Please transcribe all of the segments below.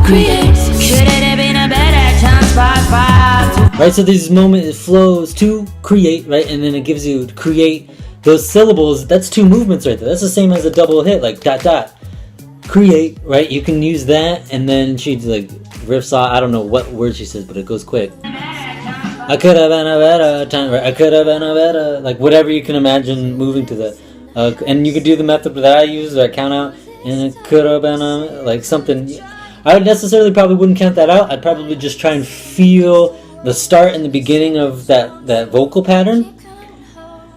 create. Should it have been a better chance, right? So these moment flows to create, right? And then it gives you create those syllables. That's two movements right there. That's the same as a double hit, like dot dot. Create, right? You can use that, and then she like riffs off. I don't know what word she says, but it goes quick. I could have been a better time, right? I could have been a better, like whatever you can imagine moving to the, and you could do the method that I use, that I count out, and it could have been a, like something. I would necessarily probably wouldn't count that out. I'd probably just try and feel the start and the beginning of that vocal pattern,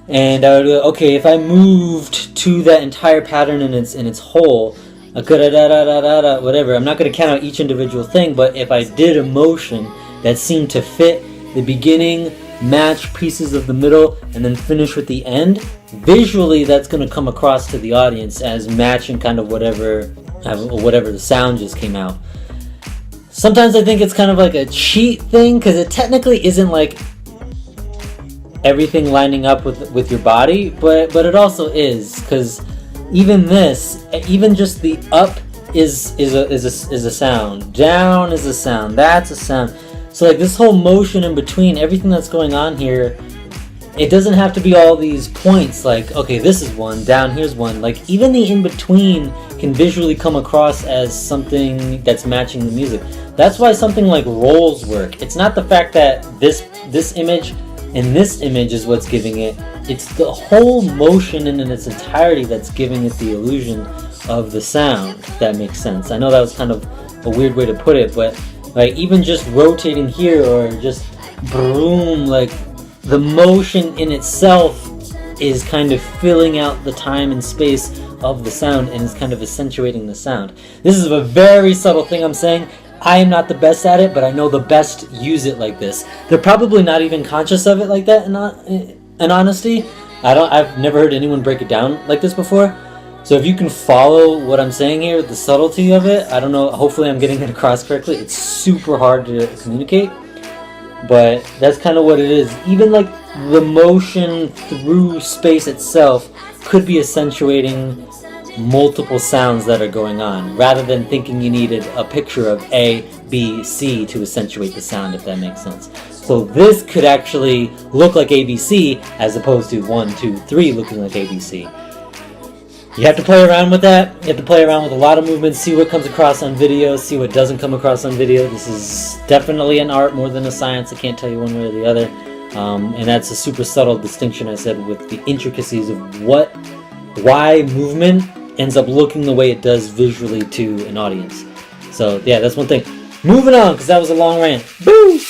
and I would go, okay, if I moved to that entire pattern in its whole, I could have da whatever. I'm not going to count out each individual thing, but if I did a motion that seemed to fit the beginning, match pieces of the middle, and then finish with the end, visually that's going to come across to the audience as matching kind of whatever the sound just came out. Sometimes I think it's kind of like a cheat thing, because it technically isn't like everything lining up with your body, but it also is, because even just the up is a sound, down is a sound, that's a sound. So like this whole motion in between, everything that's going on here, it doesn't have to be all these points like, okay, this is one, down here's one. Like even the in between can visually come across as something that's matching the music. That's why something like rolls work. It's not the fact that this image and this image is what's giving it. It's the whole motion in its entirety that's giving it the illusion of the sound, if that makes sense. I know that was kind of a weird way to put it, but like even just rotating here or just boom, like the motion in itself is kind of filling out the time and space of the sound and is kind of accentuating the sound. This is a very subtle thing I'm saying. I am not the best at it, but I know the best use it like this. They're probably not even conscious of it like that, in honesty. I've never heard anyone break it down like this before. So if you can follow what I'm saying here, the subtlety of it, I don't know, hopefully I'm getting it across correctly. It's super hard to communicate, but that's kind of what it is. Even like the motion through space itself could be accentuating multiple sounds that are going on, rather than thinking you needed a picture of A, B, C to accentuate the sound, if that makes sense. So this could actually look like ABC as opposed to 1, 2, 3 looking like ABC. You have to play around with that. You have to play around with a lot of movements, see what comes across on video, see what doesn't come across on video. This is definitely an art more than a science. I can't tell you one way or the other. And that's a super subtle distinction, I said, with the intricacies of why movement ends up looking the way it does visually to an audience. So yeah, that's one thing. Moving on, because that was a long rant. Boo!